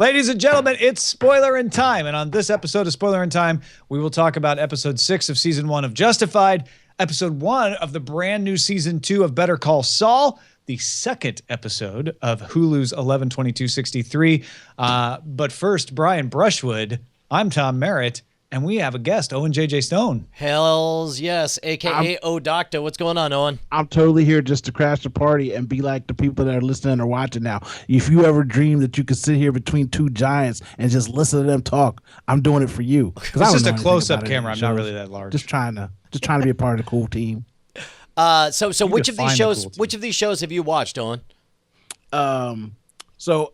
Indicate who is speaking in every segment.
Speaker 1: Ladies and gentlemen, it's Spoilerin time. And on this episode of Spoilerin time, we will talk about episode 6 of season 1 of Justified, episode 1 of the brand new season 2 of Better Call Saul, the second episode of Hulu's 11/22/63. But first, Brian Brushwood, I'm Tom Merritt, and we have a guest, Owen JJ Stone.
Speaker 2: Hells yes, a.k.a. O-Doctor. What's going on, Owen?
Speaker 3: I'm totally here just to crash the party and be like the people that are listening or watching now. If you ever dream that you could sit here between two giants and just listen to them talk, I'm doing it for you.
Speaker 1: It's just a close-up camera. I'm not really that large.
Speaker 3: Just trying to be a part of the cool team.
Speaker 2: So which of these shows have you watched, Owen?
Speaker 3: So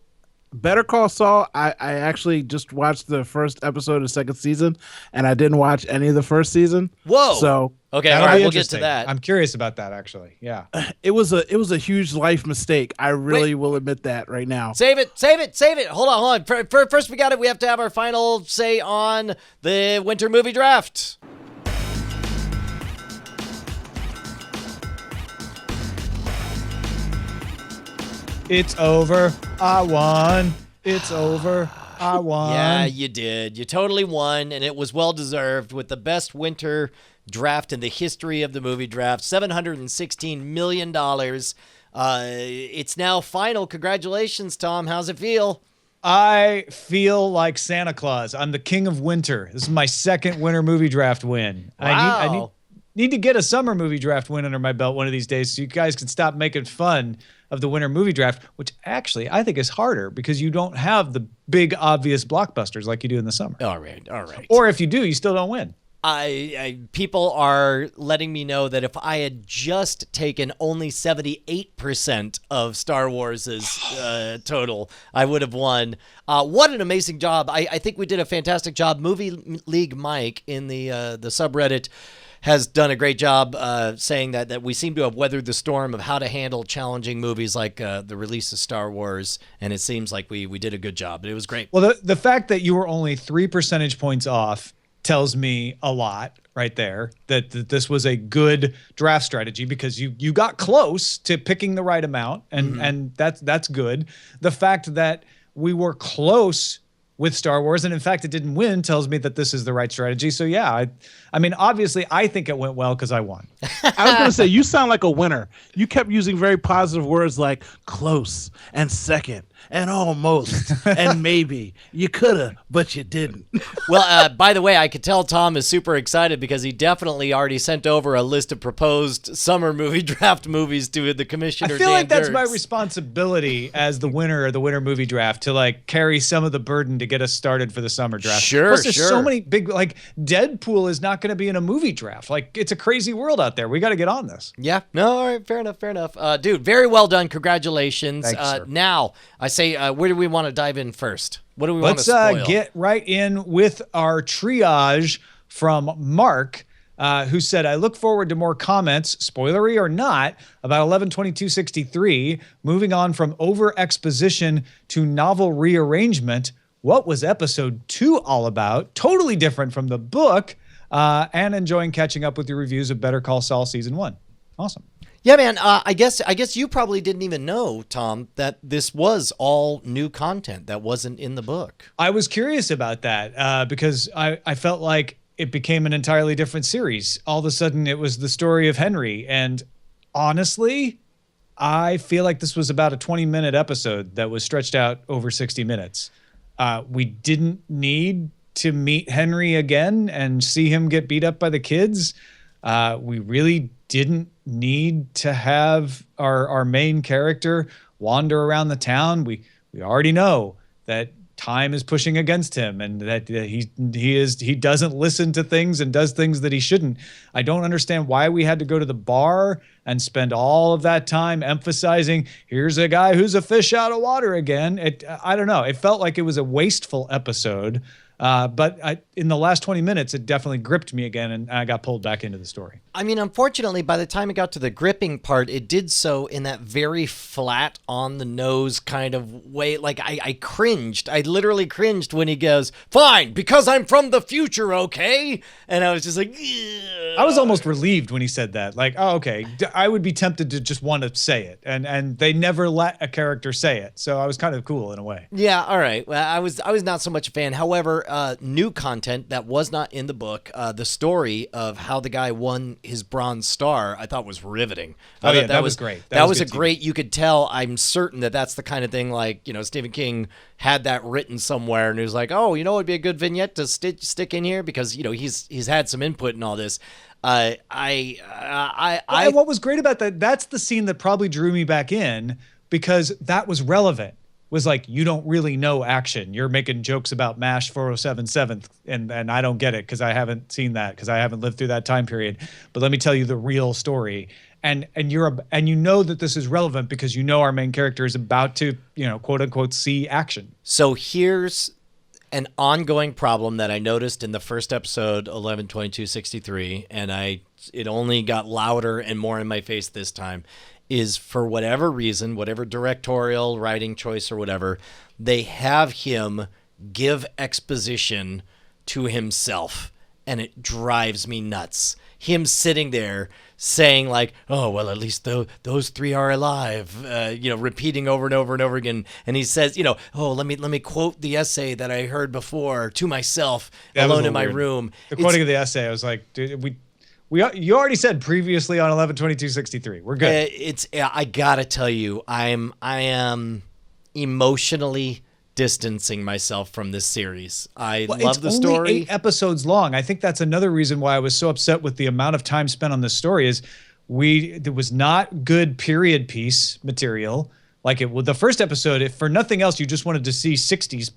Speaker 3: Better Call Saul, I actually just watched the first episode of the second season, and I didn't watch any of the first season.
Speaker 2: Whoa.
Speaker 3: So
Speaker 2: okay, all right, we'll get to that.
Speaker 1: I'm curious about that, actually. Yeah.
Speaker 3: It was a huge life mistake. I really will admit that right now.
Speaker 2: Save it. Hold on. First, we have to have our final say on the winter movie draft.
Speaker 1: It's over. I won. It's over. I won.
Speaker 2: Yeah, you did. You totally won, and it was well-deserved with the best winter draft in the history of the movie draft, $716 million. It's now final. Congratulations, Tom. How's it feel?
Speaker 1: I feel like Santa Claus. I'm the king of winter. This is my second winter movie draft win.
Speaker 2: Wow.
Speaker 1: I need to get a summer movie draft win under my belt one of these days so you guys can stop making fun of the winter movie draft, which actually I think is harder because you don't have the big obvious blockbusters like you do in the summer.
Speaker 2: All right.
Speaker 1: Or if you do, you still don't win.
Speaker 2: People are letting me know that if I had just taken only 78% of Star Wars's total, I would have won. What an amazing job. I think we did a fantastic job. Movie League Mike in the subreddit has done a great job saying that we seem to have weathered the storm of how to handle challenging movies like the release of Star Wars, and it seems like we did a good job. It was great.
Speaker 1: Well, the fact that you were only 3 percentage points off tells me a lot right there, that this was a good draft strategy because you got close to picking the right amount, and that's good. The fact that we were close with Star Wars, and in fact it didn't win, tells me that this is the right strategy. So yeah, I mean, obviously I think it went well because I won.
Speaker 3: I was going to say, you sound like a winner. You kept using very positive words like close and second and almost and maybe. You coulda, but you didn't.
Speaker 2: Well, by the way, I could tell Tom is super excited because he definitely already sent over a list of proposed summer movie draft movies to the commissioner.
Speaker 1: I feel like that's my
Speaker 2: Dirks.
Speaker 1: responsibility as the winner of the winter movie draft to like carry some of the burden to get us started for the summer draft.
Speaker 2: Sure,
Speaker 1: Plus, there's so many big, like Deadpool is not going to be in a movie draft. Like, it's a crazy world out there. We got to get on this.
Speaker 2: Yeah. No, all right. Fair enough. Dude, very well done. Congratulations.
Speaker 1: Thanks, sir.
Speaker 2: Now, I say, where do we want to dive in first? What do we want to
Speaker 1: spoil?
Speaker 2: spoil?
Speaker 1: Get right in with our triage from Mark, who said, I look forward to more comments, spoilery or not, about 11/22/63, moving on from over-exposition to novel rearrangement. What was episode 2 all about? Totally different from the book, and enjoying catching up with your reviews of Better Call Saul season 1. Awesome.
Speaker 2: Yeah, man. I guess you probably didn't even know, Tom, that this was all new content that wasn't in the book.
Speaker 1: I was curious about that because I felt like it became an entirely different series. All of a sudden, it was the story of Henry. And honestly, I feel like this was about a 20-minute episode that was stretched out over 60 minutes. We didn't need to meet Henry again and see him get beat up by the kids. We really didn't need to have our main character wander around the town. We already know that time is pushing against him and that he doesn't listen to things and does things that he shouldn't. I don't understand why we had to go to the bar and spend all of that time emphasizing here's a guy who's a fish out of water again. I don't know. It felt like it was a wasteful episode But in the last 20 minutes, it definitely gripped me again, and I got pulled back into the story.
Speaker 2: I mean, unfortunately, by the time it got to the gripping part, it did so in that very flat, on-the-nose kind of way. Like, I cringed. I literally cringed when he goes, "Fine, because I'm from the future, okay?" And I was just like, ugh.
Speaker 1: I was almost relieved when he said that. Like, oh, okay. I would be tempted to just want to say it, and they never let a character say it. So I was kind of cool in a way.
Speaker 2: Yeah, all right. Well, I was not so much a fan. However, new content that was not in the book, the story of how the guy won his Bronze Star, I thought was riveting.
Speaker 1: Oh, yeah, that was great.
Speaker 2: That was a
Speaker 1: good
Speaker 2: great, you could tell, I'm certain that that's the kind of thing like, Stephen King had that written somewhere and he was like, oh, it'd be a good vignette to stick in here because, he's had some input in all this. And
Speaker 1: what was great about that's the scene that probably drew me back in because that was relevant. Was like, you don't really know action. You're making jokes about MASH 407 and I don't get it because I haven't seen that because I haven't lived through that time period. But let me tell you the real story. And you know that this is relevant because our main character is about to, quote unquote, see action.
Speaker 2: So here's an ongoing problem that I noticed in the first episode, 11/22/63, and it only got louder and more in my face this time, is for whatever reason, whatever directorial writing choice or whatever, they have him give exposition to himself, and it drives me nuts. Him sitting there saying like, oh, well, at least those three are alive, repeating over and over and over again. And he says, oh, let me quote the essay that I heard before to myself alone in my room.
Speaker 1: The quoting of the essay, I was like, dude, you already said previously on 11/22/63. We're good.
Speaker 2: I gotta tell you, I am emotionally distancing myself from this series. I love the story.
Speaker 1: It's only 8 episodes long. I think that's another reason why I was so upset with the amount of time spent on this story. Is there was not good period piece material. Like the first episode, if for nothing else, you just wanted to see 60s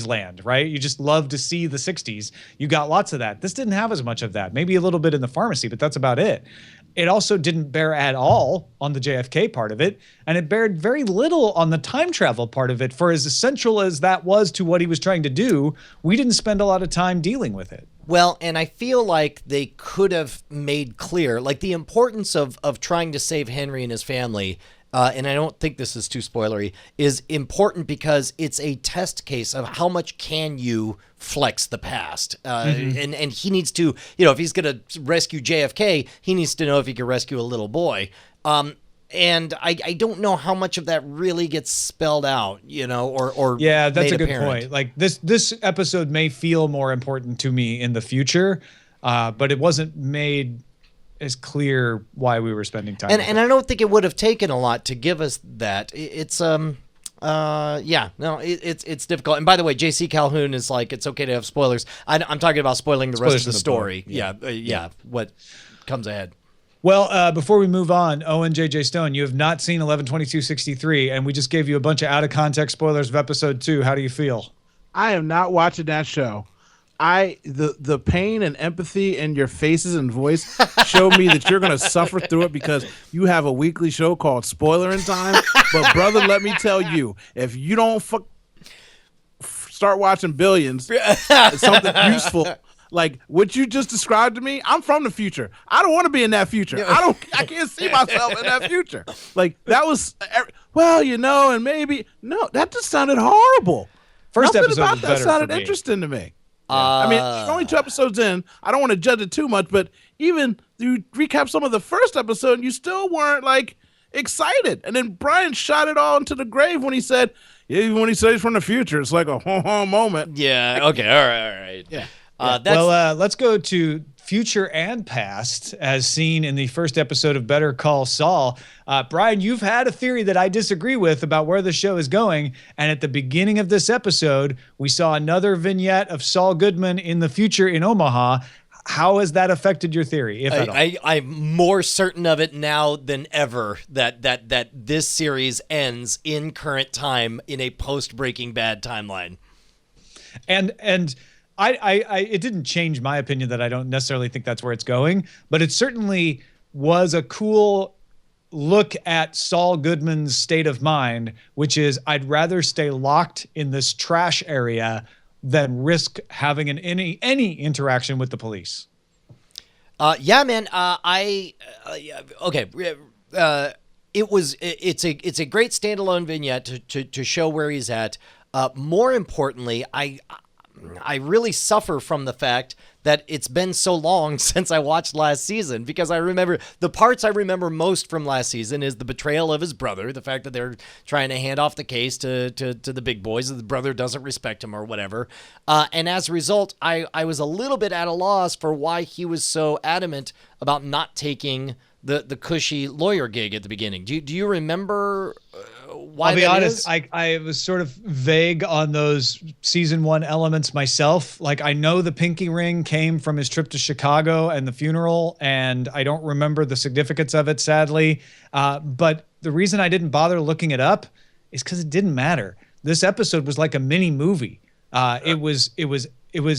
Speaker 1: land, right? You just love to see the 60s. You got lots of that. This didn't have as much of that. Maybe a little bit in the pharmacy, but that's about it. It also didn't bear at all on the JFK part of it, and it bared very little on the time travel part of it. For as essential as that was to what he was trying to do, we didn't spend a lot of time dealing with it.
Speaker 2: Well, and I feel like they could have made clear, like the importance of trying to save Henry and his family, and I don't think this is too spoilery, is important because it's a test case of how much can you flex the past. And he needs to, if he's going to rescue JFK, he needs to know if he can rescue a little boy. And I don't know how much of that really gets spelled out, or
Speaker 1: yeah, that's a good
Speaker 2: apparent.
Speaker 1: point. Like this episode may feel more important to me in the future, but it wasn't made as clear why we were spending time.
Speaker 2: And I don't think it would have taken a lot to give us that. It's it's difficult. And by the way, JC Calhoun is like, it's okay to have spoilers. I'm talking about spoiling the rest of the story. Yeah. What comes ahead.
Speaker 1: Well, before we move on, Owen JJ Stone, you have not seen 11/22/63, and we just gave you a bunch of out of context spoilers of episode 2. How do you feel?
Speaker 3: I am not watching that show. The pain and empathy in your faces and voice show me that you're gonna suffer through it because you have a weekly show called Spoilerin Time. But brother, let me tell you, if you don't start watching Billions, something useful like what you just described to me, I'm from the future. I don't want to be in that future. I can't see myself in that future. Like that was and maybe no, that just sounded horrible.
Speaker 1: First
Speaker 3: Nothing
Speaker 1: episode
Speaker 3: about
Speaker 1: was
Speaker 3: that
Speaker 1: better
Speaker 3: sounded
Speaker 1: for me.
Speaker 3: interesting to me. I mean, only 2 episodes in. I don't want to judge it too much, but even you recap some of the first episode, and you still weren't like excited. And then Brian shot it all into the grave when he said, even when he says he's from the future, it's like a moment.
Speaker 2: Yeah. Okay. All right.
Speaker 3: Yeah.
Speaker 1: Let's go to future and past as seen in the first episode of Better Call Saul. Brian, you've had a theory that I disagree with about where the show is going. And at the beginning of this episode, we saw another vignette of Saul Goodman in the future in Omaha. How has that affected your theory, if at all?
Speaker 2: I'm more certain of it now than ever that this series ends in current time in a post-Breaking Bad timeline.
Speaker 1: And it didn't change my opinion that I don't necessarily think that's where it's going, but it certainly was a cool look at Saul Goodman's state of mind, which is I'd rather stay locked in this trash area than risk having any interaction with the police.
Speaker 2: Yeah, man. Okay. It's a great standalone vignette to show where he's at. More importantly, I really suffer from the fact that it's been so long since I watched last season, because I remember the parts I remember most from last season is the betrayal of his brother, the fact that they're trying to hand off the case to the big boys, and the brother doesn't respect him or whatever. And as a result, I was a little bit at a loss for why he was so adamant about not taking the cushy lawyer gig at the beginning. Do you remember why?
Speaker 1: I'll be honest, I was sort of vague on those season 1 elements myself. Like, I know the pinky ring came from his trip to Chicago and the funeral, and I don't remember the significance of it, sadly. But the reason I didn't bother looking it up is because it didn't matter. This episode was like a mini movie. It was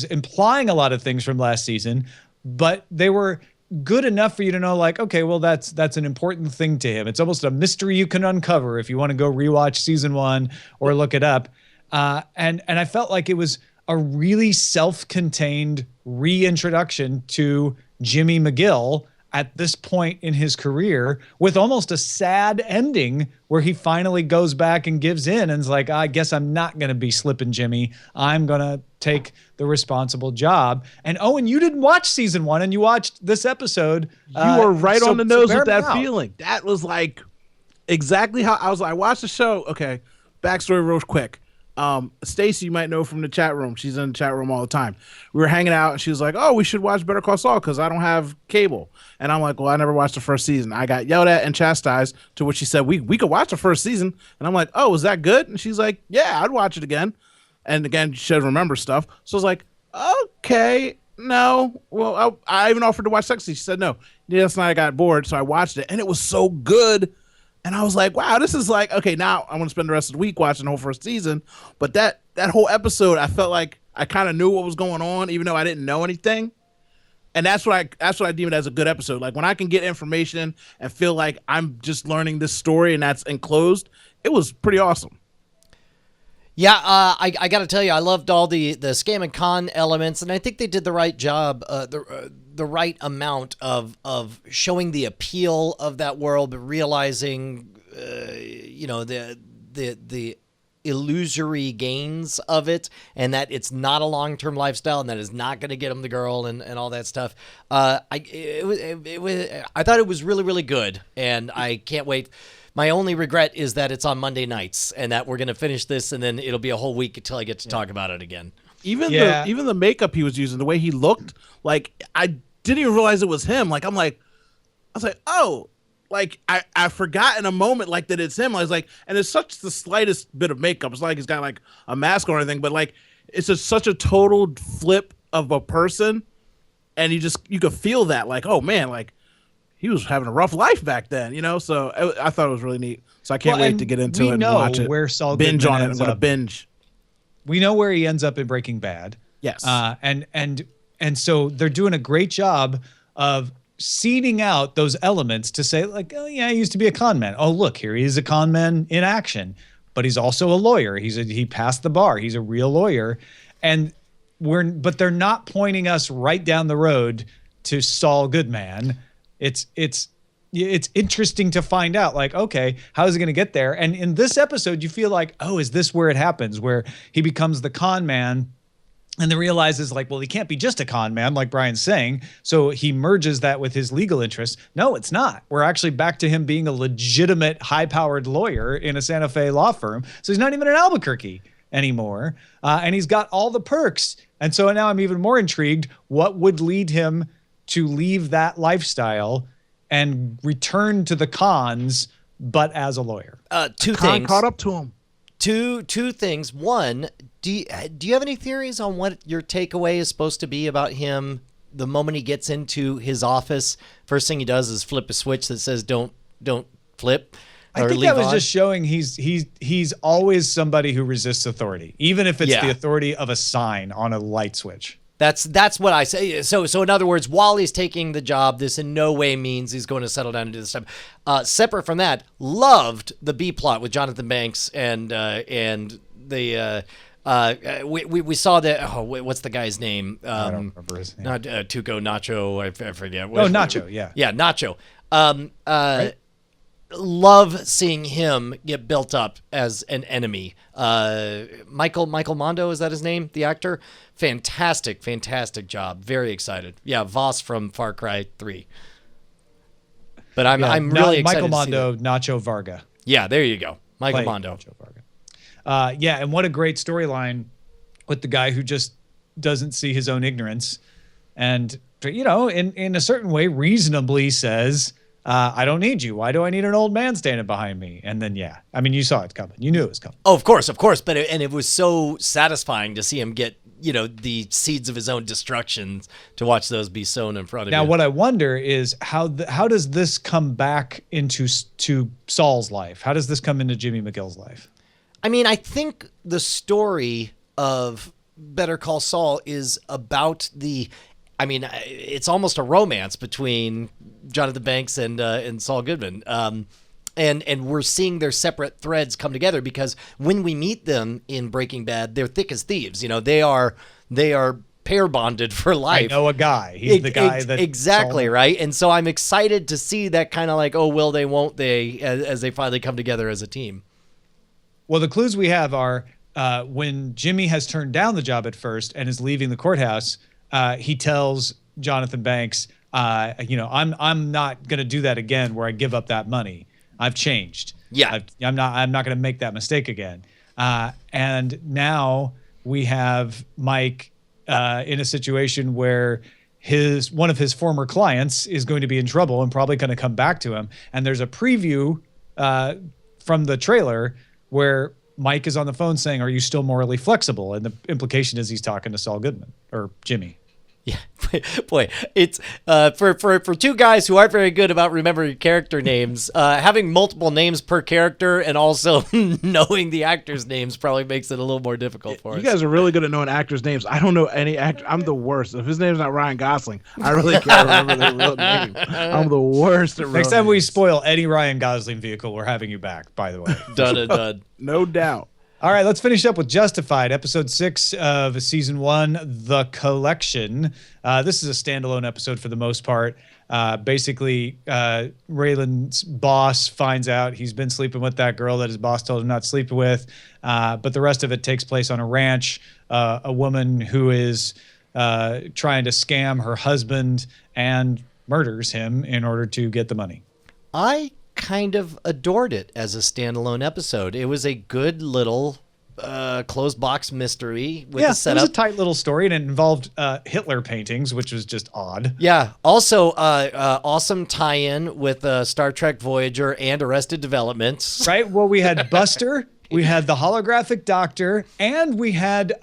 Speaker 1: implying a lot of things from last season, but they were good enough for you to know, like, okay, well, that's an important thing to him. It's almost a mystery you can uncover if you want to go rewatch season 1 or look it up. And I felt like it was a really self-contained reintroduction to Jimmy McGill at this point in his career, with almost a sad ending where he finally goes back and gives in and is like, I guess I'm not going to be slipping Jimmy. I'm going to take the responsible job. And Owen, you didn't watch season 1 and you watched this episode.
Speaker 3: You were right on the nose with that
Speaker 1: out.
Speaker 3: feeling. That was like exactly how I was. I watched the show. Okay. Backstory real quick. Stacy, you might know from the chat room. She's in the chat room all the time. We were hanging out and she was like, oh, we should watch Better Call Saul because I don't have cable. And I'm like, well, I never watched the first season. I got yelled at and chastised, to which she said, we could watch the first season. And I'm like, oh, was that good? And she's like, yeah, I'd watch it again. And again, she should remember stuff. So I was like, okay, no. Well, I even offered to watch Sexy. She said no. Last night I got bored, so I watched it. And it was so good. And I was like, wow, this is like, okay, now I'm going to spend the rest of the week watching the whole first season. But that whole episode, I felt like I kind of knew what was going on, even though I didn't know anything. And that's what I deem it as a good episode. Like, when I can get information and feel like I'm just learning this story and that's enclosed, it was pretty awesome.
Speaker 2: Yeah, I got to tell you, I loved all the scam and con elements, and I think they did the right job, the right amount of showing the appeal of that world, but realizing, the illusory gains of it, and that it's not a long-term lifestyle, and that is not going to get them the girl and all that stuff. I thought it was really, really good, and I can't wait. My only regret is that it's on Monday nights, and that we're going to finish this, and then it'll be a whole week until I get to talk about it again.
Speaker 3: Even the makeup he was using, the way he looked, like, I didn't even realize it was him. Like, I was like, oh, like I forgot in a moment like that it's him. I was like, and it's such the slightest bit of makeup. It's like he's got like a mask or anything, but like it's just such a total flip of a person, and you could feel that, like, oh man, like he was having a rough life back then, you know. So I thought it was really neat. So I can't wait to get into it and watch it.
Speaker 1: Where Saul
Speaker 3: binge
Speaker 1: Goodman
Speaker 3: on it. I'm gonna binge.
Speaker 1: We know where he ends up in Breaking Bad.
Speaker 3: Yes.
Speaker 1: And so they're doing a great job of seeding out those elements to say, like, oh yeah, he used to be a con man. Oh look, here he is, a con man in action, but he's also a lawyer. He passed the bar. He's a real lawyer, and but they're not pointing us right down the road to Saul Goodman. It's interesting to find out, like, okay, how is he going to get there? And in this episode, you feel like, oh, is this where it happens, where he becomes the con man? And then realizes, like, well, he can't be just a con man, like Brian's saying. So he merges that with his legal interests. No, it's not. We're actually back to him being a legitimate, high-powered lawyer in a Santa Fe law firm. So he's not even in Albuquerque anymore. And he's got all the perks. And so now I'm even more intrigued. What would lead him to leave that lifestyle and return to the cons, but as a lawyer?
Speaker 2: Two things.
Speaker 3: Caught up to him.
Speaker 2: Two things. One, do you have any theories on what your takeaway is supposed to be about him the moment he gets into his office? First thing he does is flip a switch that says don't flip.
Speaker 1: I think that was just showing he's always somebody who resists authority, even if it's the authority of a sign on a light switch.
Speaker 2: That's what I say. So in other words, while he's taking the job, this in no way means he's going to settle down and do this stuff. Separate from that, loved the B plot with Jonathan Banks and the We saw that. Oh, what's the guy's name?
Speaker 1: I don't remember his name.
Speaker 2: Not Tuco Nacho. I forget.
Speaker 1: Oh, Nacho. Yeah.
Speaker 2: Yeah, Nacho.
Speaker 1: Right?
Speaker 2: Love seeing him get built up as an enemy. Michael Mondo, is that his name? The actor? Fantastic job. Very excited. Yeah, Voss from Far Cry 3. But I'm really excited.
Speaker 1: Michael Mondo, Nacho Varga.
Speaker 2: Yeah, there you go. Michael Mondo.
Speaker 1: Nacho Varga. Yeah, and what a great storyline with the guy who just doesn't see his own ignorance, and in a certain way, reasonably says, I don't need you. Why do I need an old man standing behind me? And then, you saw it coming. You knew it was coming.
Speaker 2: Oh, of course. But it was so satisfying to see him get, the seeds of his own destruction, to watch those be sown in front of you.
Speaker 1: Now, what I wonder is how does this come back into Saul's life? How does this come into Jimmy McGill's life?
Speaker 2: I think the story of Better Call Saul is about it's almost a romance between Jonathan Banks and Saul Goodman. And we're seeing their separate threads come together, because when we meet them in Breaking Bad, they're thick as thieves. They are pair bonded for life.
Speaker 1: I know a guy. He's the guy that
Speaker 2: exactly right. And so I'm excited to see that kind of like, oh, will they, won't they, as they finally come together as a team.
Speaker 1: Well, the clues we have are when Jimmy has turned down the job at first and is leaving the courthouse, he tells Jonathan Banks, I'm not going to do that again where I give up that money. I've changed.
Speaker 2: Yeah.
Speaker 1: I'm not going to make that mistake again. And now we have Mike in a situation where one of his former clients is going to be in trouble and probably going to come back to him. And there's a preview from the trailer where Mike is on the phone saying, "Are you still morally flexible?" And the implication is he's talking to Saul Goodman or Jimmy.
Speaker 2: Yeah, boy, it's for two guys who aren't very good about remembering character names. Having multiple names per character and also knowing the actors' names probably makes it a little more difficult for us.
Speaker 3: You guys are really good at knowing actors' names. I don't know any actor. I'm the worst. If his name's not Ryan Gosling, I really can't remember their real name. I'm the worst at
Speaker 1: Next time we spoil any Ryan Gosling vehicle, we're having you back, by the way.
Speaker 2: Done.
Speaker 3: No doubt.
Speaker 1: All right, let's finish up with Justified, episode 6 of season 1, The Collection. This is a standalone episode for the most part. Basically, Raylan's boss finds out he's been sleeping with that girl that his boss told him not to sleep with. But the rest of it takes place on a ranch. A woman who is trying to scam her husband and murders him in order to get the money.
Speaker 2: I kind of adored it as a standalone episode. It was a good little closed box mystery with a setup.
Speaker 1: It was a tight little story, and it involved Hitler paintings, which was just odd.
Speaker 2: Yeah. Also, awesome tie-in with Star Trek Voyager and Arrested Development.
Speaker 1: Right? Well, we had Buster, we had the holographic doctor, and we had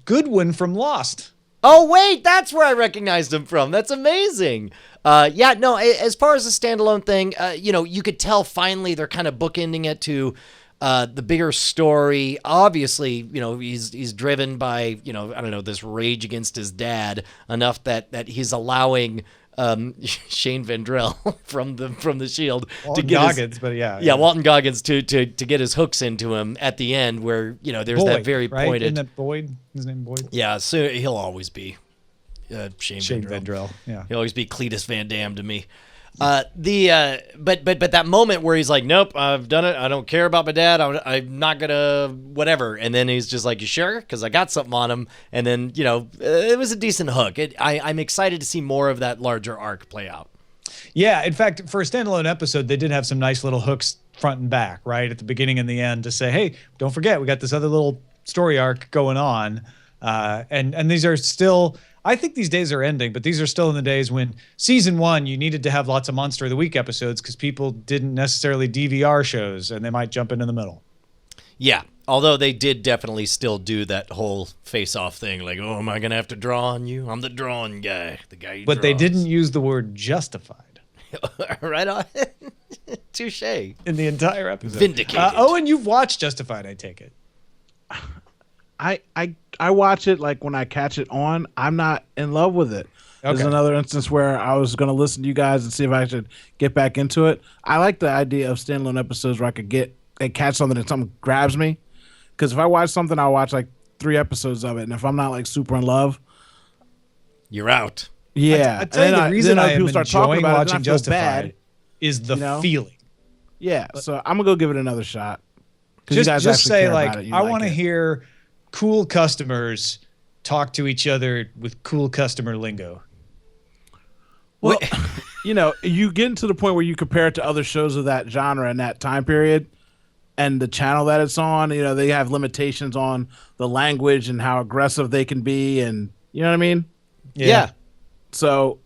Speaker 1: Goodwin from Lost.
Speaker 2: Oh, wait, that's where I recognized him from. That's amazing. As far as the standalone thing, you could tell finally they're kind of bookending it to the bigger story. Obviously, he's driven by, this rage against his dad enough that he's allowing Shane Vendrell from the Shield
Speaker 1: Walton Goggins,
Speaker 2: Walton Goggins to get his hooks into him at the end, where there's
Speaker 1: Boyd,
Speaker 2: that very
Speaker 1: right?
Speaker 2: pointed.
Speaker 1: Isn't that Boyd? His name Boyd.
Speaker 2: Yeah, so he'll always be Shane
Speaker 1: Vendrell. Yeah,
Speaker 2: he'll always be Cletus Van Damme to me. But that moment where he's like, nope, I've done it. I don't care about my dad. I'm not gonna whatever. And then he's just like, you sure? Because I got something on him. And then it was a decent hook. I'm excited to see more of that larger arc play out.
Speaker 1: Yeah, in fact, for a standalone episode, they did have some nice little hooks front and back, right at the beginning and the end, to say, hey, don't forget, we got this other little story arc going on. And these are still, I think these days are ending, but these are still in the days when season 1, you needed to have lots of Monster of the Week episodes because people didn't necessarily DVR shows and they might jump in the middle.
Speaker 2: Yeah, although they did definitely still do that whole face-off thing, like, oh, am I going to have to draw on you? I'm the drawing guy, the guy who
Speaker 1: But
Speaker 2: draws.
Speaker 1: they didn't use the word justified.
Speaker 2: Right on. Touche.
Speaker 1: In the entire episode.
Speaker 2: Vindicated.
Speaker 1: Owen, you've watched Justified, I take it.
Speaker 3: I watch it like when I catch it on. I'm not in love with it.
Speaker 1: Okay.
Speaker 3: There's another instance where I was going to listen to you guys and see if I should get back into it. I like the idea of standalone episodes where I could catch something and something grabs me. Because if I watch something, I'll watch like 3 episodes of it, and if I'm not like super in love,
Speaker 2: You're out.
Speaker 3: yeah.
Speaker 1: I tell you, the reason I am
Speaker 3: people start talking
Speaker 1: enjoying
Speaker 3: about it,
Speaker 1: watching
Speaker 3: then I feel
Speaker 1: Justified
Speaker 3: bad.
Speaker 1: is the
Speaker 3: You know?
Speaker 1: feeling.
Speaker 3: Yeah, so I'm gonna go give it another shot. 'Cause you guys
Speaker 1: Just
Speaker 3: actually
Speaker 1: say
Speaker 3: care
Speaker 1: like,
Speaker 3: about it, you
Speaker 1: I
Speaker 3: like
Speaker 1: want to
Speaker 3: it.
Speaker 1: hear cool customers talk to each other with cool customer lingo.
Speaker 3: Well, you get into the point where you compare it to other shows of that genre and that time period, and the channel that it's on. They have limitations on the language and how aggressive they can be, and you know what I mean.
Speaker 2: Yeah.
Speaker 3: So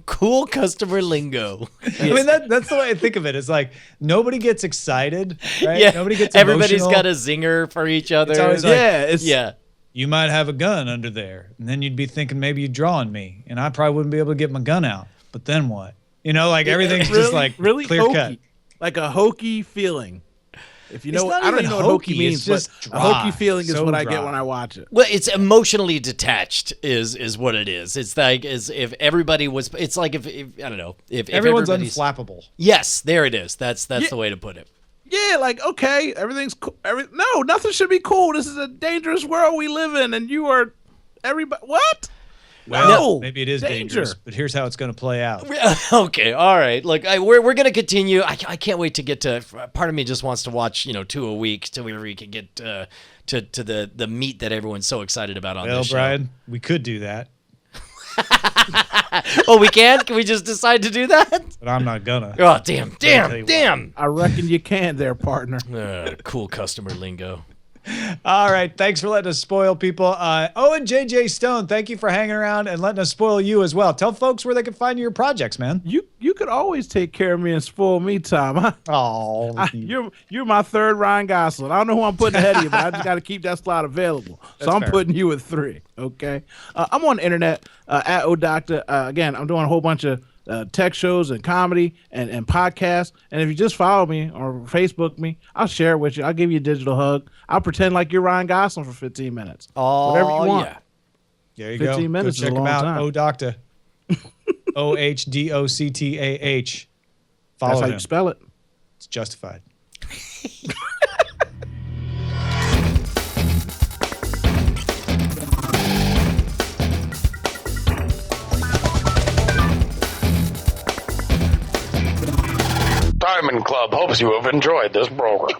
Speaker 2: Cool customer lingo.
Speaker 1: I mean, that's the way I think of it. It's like nobody gets excited, right?
Speaker 2: Yeah.
Speaker 1: Nobody gets
Speaker 2: Everybody's
Speaker 1: emotional.
Speaker 2: got a zinger for each other.
Speaker 1: It's always like,
Speaker 2: Yeah.
Speaker 1: you might have a gun under there, and then you'd be thinking maybe you'd draw on me, and I probably wouldn't be able to get my gun out. But then what? Like everything's just like
Speaker 3: really
Speaker 1: clear
Speaker 3: hokey,
Speaker 1: cut.
Speaker 3: like a hokey feeling. If you
Speaker 1: It's
Speaker 3: know,
Speaker 1: not
Speaker 3: I don't
Speaker 1: even
Speaker 3: even know what hokey
Speaker 1: hokey,
Speaker 3: means,
Speaker 1: it's
Speaker 3: but
Speaker 1: just
Speaker 3: a hokey
Speaker 1: dry,
Speaker 3: feeling is
Speaker 1: so
Speaker 3: what I get
Speaker 1: dry.
Speaker 3: when I watch it.
Speaker 2: Well, it's emotionally detached is what it is. It's like as if everybody was. It's like if I don't know if
Speaker 1: Everyone's
Speaker 2: everybody's-
Speaker 1: unflappable.
Speaker 2: Yes, there it is. That's the way to put it.
Speaker 3: Yeah, like okay, everything's cool. No, nothing should be cool. This is a dangerous world we live in, and you are everybody. What?
Speaker 1: Well,
Speaker 3: No,
Speaker 1: maybe it is
Speaker 3: danger.
Speaker 1: dangerous, but here's how it's going to play out.
Speaker 2: Okay, all right. Look, we're gonna continue. I can't wait to get to. Part of me just wants to watch 2 a week till we can get to the meat that everyone's so excited about on
Speaker 1: Well,
Speaker 2: this show.
Speaker 1: Brian, we could do that,
Speaker 2: Oh, we can? Can we just decide to do that?
Speaker 1: but I'm not gonna.
Speaker 2: Oh, damn.
Speaker 1: tell you
Speaker 3: I reckon you can, there, partner.
Speaker 2: Cool customer lingo.
Speaker 1: All right, thanks for letting us spoil people. Owen JJ Stone, thank you for hanging around and letting us spoil you as well. Tell folks where they can find your projects, man.
Speaker 3: You could always take care of me and spoil me, Tom.
Speaker 1: Oh,
Speaker 3: You're my third Ryan Gosling. I don't know who I'm putting ahead of you, but I just got to keep that slot available. So I'm
Speaker 1: fair.
Speaker 3: putting you at 3. Okay. I'm on the internet at ODoctor. Again, I'm doing a whole bunch of tech shows and comedy and podcasts. And if you just follow me or Facebook me, I'll share it with you. I'll give you a digital hug. I'll pretend like you're Ryan Gosling for 15 minutes.
Speaker 2: Oh,
Speaker 3: Whatever you want.
Speaker 2: yeah.
Speaker 1: there you
Speaker 3: 15
Speaker 1: go.
Speaker 3: minutes
Speaker 1: Go
Speaker 3: is
Speaker 1: check
Speaker 3: a
Speaker 1: him
Speaker 3: long
Speaker 1: out.
Speaker 3: time.
Speaker 1: ODoctor. OHDOCTAH. Follow
Speaker 3: That's how
Speaker 1: him.
Speaker 3: you spell it.
Speaker 1: It's justified.
Speaker 4: Diamond Club hopes you have enjoyed this program.